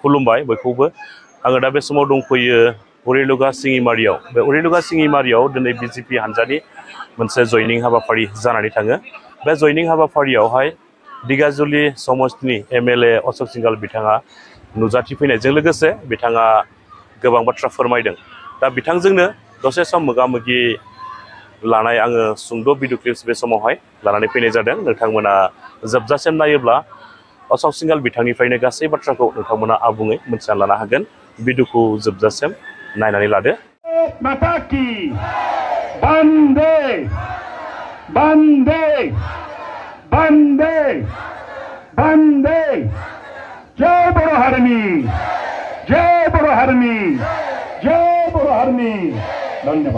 खुलुमबाय बयखौबो आङो दा बे समाव दंफैयो उरिलुगा सिङिमारियाव बे उरिलुगा सिङिमारियाव दिनै बिजेपि हान्जानि मोनसे जयनिं हाबाफारि जानानै थाङो बे जयनिं हाबाफारियावहाय दिगाजुलि समस्तिनि एमएलए अशोक सिंघाल बिथाङा नुजाथिफैनायजों लोगोसे बिथाङा गोबां बाथ्रा फोरमायदों दा बिथांजोंनो दसे सम मोगामोगि लानाय आङो सुंद' भिडिअ क्लिप्स बे समावहाय लानानै फैनाय जादों नोंथांमोना जोबजासिम नायोब्ला अशोक सिंघाल बिथांनिफ्रायनो गासै बाथ्राखौ नोंथांमोना आबुङै मिथिना लानो हागोन भिडिअखौ जोबजासिम नायनानै लादो माता की बंदे बंदे बंदे बंदे जय बड़ो हरनी जय बड़ो हरनी जय बड़ो हरनी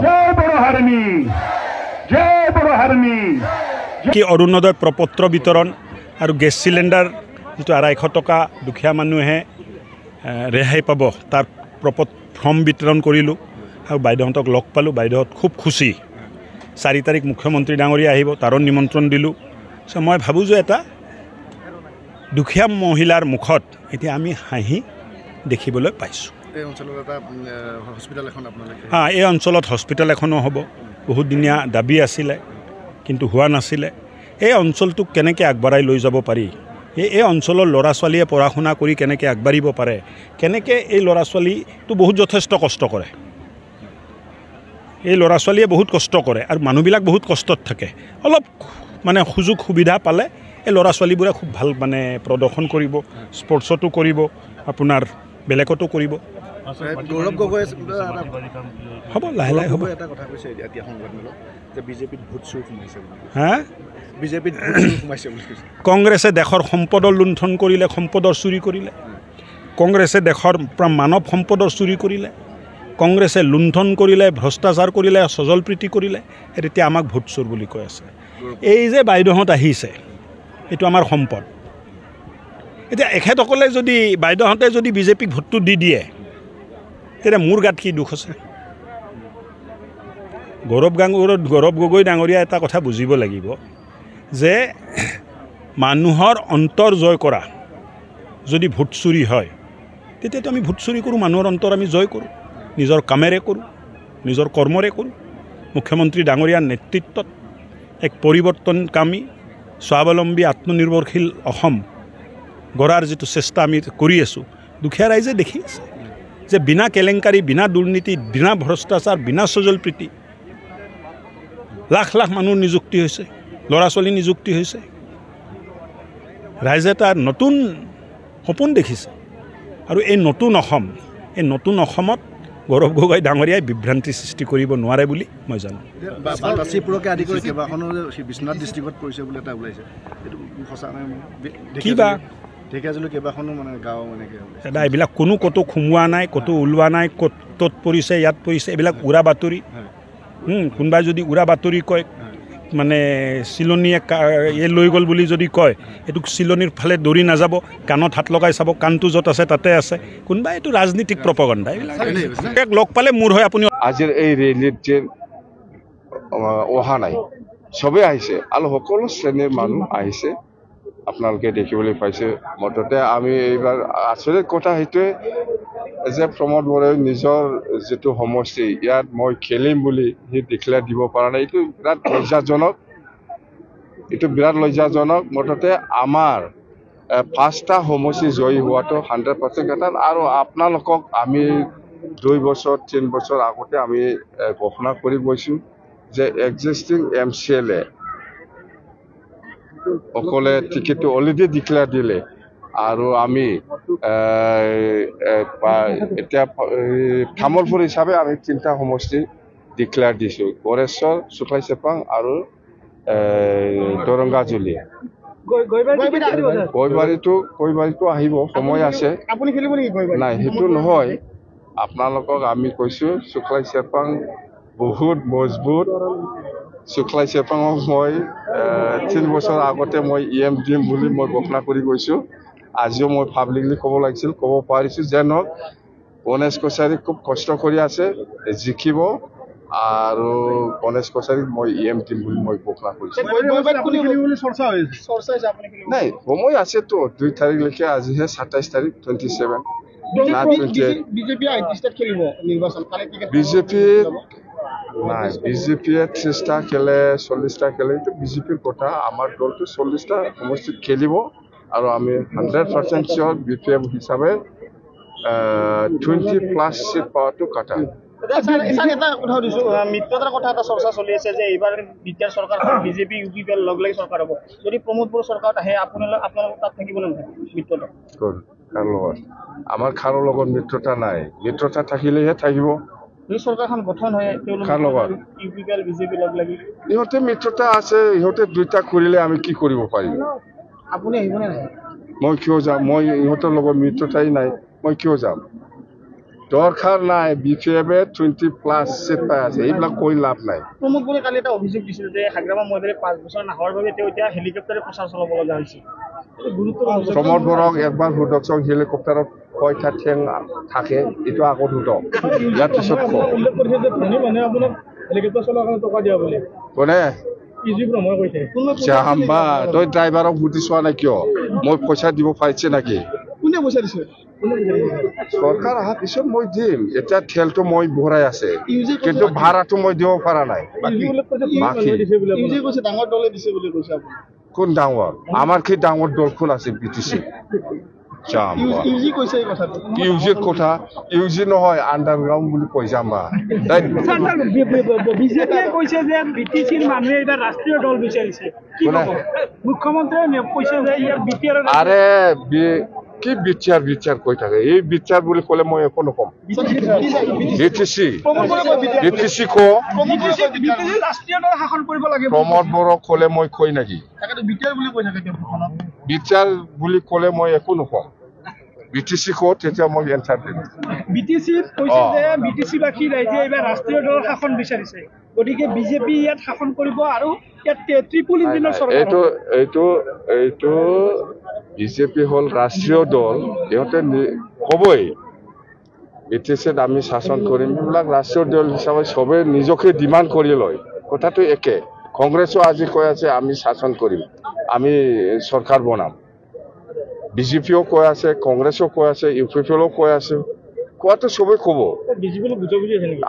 जय बड़ो हरनी जय बड़ो हरनी কি অৰুণোদয় প্ৰপত্ৰ বিতৰণ আৰু গেছ সিলিণ্ডাৰ যেটো 250 টকা দুখীয়া মানুহে ৰেহাই পাব তাৰ ফৰ্ম বিতৰণ কৰিলোঁ আৰু বাইদেউহঁতক লগ পালোঁ বাইদেউহঁত খুব খুশি 4 তাৰিখ মুখ্যমন্ত্ৰী ডাঙৰীয়া আহিব তাৰো নিমন্ত্ৰণ দিলোঁ মই ভাবোঁ যে এটা দুখীয়া মহিলাৰ মুখত এতিয়া আমি হাঁহি দেখিবলৈ পাইছোঁ এই অঞ্চলত এটা হস্পিটেল এখন আপোনালোকে এই অঞ্চলত হস্পিটেল এখনো হ'ব বহুত দিনীয়া দাবী আছিলে কিন্তু হোৱা নাছিলে এই অঞ্চলটোক কেনেকৈ আগবঢ়াই লৈ যাব পাৰি এই অঞ্চলৰ ল'ৰা ছোৱালীয়ে পঢ়া শুনা কৰি কেনেকৈ আগবাঢ়িব পাৰে কেনেকৈ এই ল'ৰা ছোৱালীটো বহুত যথেষ্ট কষ্ট কৰে এই ল'ৰা ছোৱালীয়ে বহুত কষ্ট কৰে আৰু মানুহবিলাক বহুত কষ্টত থাকে অলপ মানে সুযোগ সুবিধা পালে এই ল'ৰা ছোৱালীবোৰে খুব ভাল মানে প্ৰদৰ্শন কৰিব স্পৰ্টছতো কৰিব আপোনাৰ বেলেগতো কৰিব গৌৰৱ গগৈ হ'ব লাহে লাহে হ'ব এটা কথা কৈছে এতিয়া সংবাদমেলত যে বিজেপিত ভোট চুৰ সোমাইছে হা বিজেপিত ভোট চুৰ সোমাইছে বুলি কৈছে কংগ্ৰেছে দেশৰ সম্পদৰ লুণ্ঠন কৰিলে সম্পদৰ চুৰি কৰিলে কংগ্ৰেছে দেশৰ মানৱ সম্পদৰ চুৰি কৰিলে কংগ্ৰেছে লুণ্ঠন কৰিলে ভ্ৰষ্টাচাৰ কৰিলে সজলপ্ৰীতি কৰিলে এতিয়া আমাক ভোট চোৰ বুলি কৈ আছে এই যে বাইদেউহঁত আহিছে এইটো আমাৰ সম্পদ এতিয়া এখেতসকলে যদি বাইদেউহঁতে যদি বিজেপিক ভোটটো দি দিয়ে তেতিয়া মোৰ গাত কি দুখ আছে গৌৰৱ গগৈ ডাঙৰীয়া এটা কথা বুজিব লাগিব যে মানুহৰ অন্তৰ জয় কৰা যদি ভোট চুৰি হয় তেতিয়াতো আমি ভোট চুৰি কৰোঁ মানুহৰ অন্তৰ আমি জয় কৰোঁ নিজৰ কামেৰে কৰোঁ নিজৰ কৰ্মৰে কৰোঁ মুখ্যমন্ত্ৰী ডাঙৰীয়াৰ নেতৃত্বত এক পৰিৱৰ্তনকামী স্বাৱলম্বী আত্মনিৰ্ভৰশীল অসম গঢ়াৰ যিটো চেষ্টা আমি কৰি আছোঁ দুখীয়া ৰাইজে দেখি আছে যে বিনা কেলেংকাৰী বিনা দুৰ্নীতি বিনা ভ্ৰষ্টাচাৰ বিনা সজলপ্ৰীতি লাখ লাখ মানুহ নিযুক্তি হৈছে ল'ৰা ছোৱালী নিযুক্তি হৈছে ৰাইজে এটা নতুন সপোন দেখিছে আৰু এই নতুন অসমত গৌৰৱ গগৈ ডাঙৰীয়াই বিভ্ৰান্তি সৃষ্টি কৰিব নোৱাৰে বুলি মই জানো বাচিপুৰকে আদি কৰি কেইবাখনো বিশ্বনাথ ডিষ্ট্ৰিক্টত পৰিছে বুলি এটা ওলাইছে এইটো সঁচা কিবা ঢেকীয়াজুলি কেইবাখনো মানে গাঁও এনেকৈ দাদা এইবিলাক কোনো ক'তো সোমোৱা নাই ক'তো ওলোৱা নাই ক'ত পৰিছে ইয়াত পৰিছে এইবিলাক উৰা বাতৰি কোনোবাই যদি উৰা বাতৰি কয় মানে চিলনীয়ে লৈ গ'ল বুলি যদি কয় এইটো চিলনীৰ ফালে দৌৰি নাযাব কাণত হাত লগাই চাব কাণটো য'ত আছে তাতে আছে কোনোবাই এইটো ৰাজনীতিক প্ৰপগণ্ডা এইবিলাক লগ পালে মোৰ হয় আপুনি আজিৰ এই ৰেলীত যে অহা নাই চবেই আহিছে আৰু সকলো শ্ৰেণীৰ মানুহ আহিছে আপোনালোকে দেখিবলৈ পাইছে মুঠতে আমি এইবাৰ আচৰিত কথা সেইটোৱে যে প্ৰমোদ বৰাই নিজৰ যিটো সমষ্টি ইয়াত মই খেলিম বুলি সি ডিক্লেয়াৰ দিব পৰা নাই এইটো বিৰাট লজ্জাজনক মুঠতে আমাৰ 5টা সমষ্টি জয়ী হোৱাটো 100% কথা আৰু আপোনালোকক আমি 2 বছৰ 3 বছৰ আগতে আমি ঘোষণা কৰি গৈছোঁ যে এক্সিষ্টিং MCLA অকলে টিকেটটো অলৰেডি ডিক্লেয়াৰ দিলে আৰু আমি এতিয়া তামোলপুৰ হিচাপে আমি 3টা সমষ্টি ডিক্লেয়াৰ দিছোঁ গড়েশ্বৰ চুকাই চেপাং আৰু দৰংগাজুলি কৈবাৰীটো আহিব সময় আছে নাই সেইটো নহয় আপোনালোকক আমি কৈছোঁ চুকাই চেপাং বহুত মজবুত চুকাই চেপাঙক মই 3 বছৰ আগতে মই EM দিম বুলি মই ঘোষণা কৰি গৈছোঁ আজিও মই পাব্লিকলি ক'ব লাগিছিল ক'ব পাৰিছোঁ যে নহওক গণেশ কছাৰী খুব কষ্ট কৰি আছে জিকিব আৰু গণেশ কছাৰীক মই EM দিম বুলি মই ঘোষণা কৰিছোঁ নাই সময় আছেতো 2 তাৰিখলৈকে আজিহে 27 তাৰিখ 27 বিজেপি 38টা খেলিব নিৰ্বাচন কালে টিকেট বিজেপি নাই বিজেপিয়ে 30টা খেলে 40টা খেলে এইটো বিজেপিৰ কথা আমাৰ দলটো 40টা সমষ্টিত খেলিব আৰু আমি 100% চিয়ৰ বিপিএম হিচাপে 20+ সিট পাওয়াটো কাটা এটা কথা দিছো মিত্ৰতাৰ কথা এটা চৰ্চা চলি আছে যে এইবাৰ বিটিআৰ চৰকাৰ বিজেপি ইউপিপি লগ লাগি চৰকাৰ হ'ব যদি প্ৰমোদ বড়ো চৰকাৰত আহে আপোনালোক তাত থাকিব নে মিত্ৰতা কাৰ লগত আমাৰ খাৰৰ লগত মিত্ৰতা নাই মিত্ৰতা থাকিলেহে থাকিব এই চৰকাৰখন গঠন হয় কাৰ লগত ইউপিপি আৰু বিজেপি লগ লাগি ইহঁতে মিত্ৰতা আছে ইহঁতে দুইটা কৰিলে আমি কি কৰিব পাৰিম আপুনি আহিব নে নাই মই কিয় যাম মই ইহঁতৰ লগত মিত্ৰতাই নাই মই কিয় যাম দৰকাৰ নাই বিপিএমে 20+ সিট পাই আছে এইবিলাক কৈ লাভ নাই প্ৰমোদ বড়োৱে কালি এটা অভিযোগ দিছিল যে হাগ্ৰামা মহিলাৰে 5 বছৰ নাহৰ বাবে তেওঁ এতিয়া হেলিকপ্টাৰে প্ৰচাৰ চলাব লগা হৈছে প্ৰমোদ বড়োক একবাৰ সুধকচোন হেলিকপ্টাৰত কয়টা ঠেং থাকে এইটো আকৌ সুধক ইয়াৰ পিছত উল্লেখ কৰিছে যে ধনী মানুহে আপোনাক হেলিকপ্টাৰ চলোৱাৰ কাৰণে টকা দিয়া বুলি কোনে ইজি ব্ৰহ্মই কৈছে চাহাম্বা তই ড্ৰাইভাৰক বুজি চোৱা নাই কিয় মই পইচা দিব পাৰিছে নেকি কোনে পইচা দিছে চৰকাৰ অহাৰ পিছত মই দিম এতিয়া তেলটো মই ভৰাই আছে কিন্তু ভাড়াটো মই দিব পৰা নাই ডাঙৰ দলে দিছে বুলি কৈছে আপুনি কোন ডাঙৰ আমাৰ কি ডাঙৰ দল কোন আছে বিটিচি ইউজি কৈছে এই কথাটো ইউজিৰ কথা ইউজি নহয় আণ্ডাৰগ্ৰাউণ্ড বুলি কৈ যাম বা বিজেপিয়ে কৈছে যে বিটিচিৰ মানুহে এইবাৰ ৰাষ্ট্ৰীয় দল বিচাৰিছে মুখ্যমন্ত্ৰীয়ে কৈছে যে ইয়াৰ বিটিআৰ আৰে কি বিচাৰ কৈ থাকে এই বিচাৰ বুলি ক'লে মই একো নকম বিটিচি ৰাষ্ট্ৰীয় দল শাসন কৰিব লাগে প্ৰমোদ বড়োক ক'লে মই কৈ নেকি বিচাৰ বুলি ক'লে মই একো নকম বিটিচি কওঁ তেতিয়া মই এনচাৰ দিম বিটিচিত কৈছে যে বিটিচিবাসী ৰাইজে এইবাৰ ৰাষ্ট্ৰীয় দল শাসন বিচাৰিছে গতিকে বিজেপি ইয়াত শাসন কৰিব আৰু ইয়াত ট্ৰিপল ইঞ্জিনৰ চৰকাৰ এইটো বিজেপি হ'ল ৰাষ্ট্ৰীয় দল ইহঁতে ক'বই বিটিচিত আমি শাসন কৰিম এইবিলাক ৰাষ্ট্ৰীয় দল হিচাপে চবেই নিজকে ডিমাণ্ড কৰি লয় কথাটো একে কংগ্ৰেছো আজি কৈ আছে আমি শাসন কৰিম আমি চৰকাৰ বনাম বিজেপিও কৈ আছে কংগ্ৰেছো কৈ আছে ইউপিপিও কৈ আছে কোৱাটো চবেই ক'ব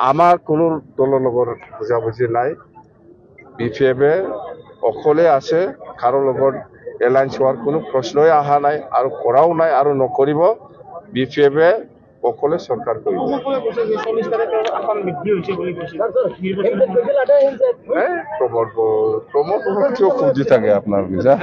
আমাৰ কোনো দলৰ লগত বুজাবুজি নাই বিপিএমে অকলে আছে কাৰো লগত এলায়েন্স হোৱাৰ কোনো প্ৰশ্নই অহা নাই আৰু কৰাও নাই আৰু নকৰিব বিপিএমে অকলে চৰকাৰ কৰিব প্ৰমোদ বড়ো কিয় খুজি থাকে আপোনাৰ বুজা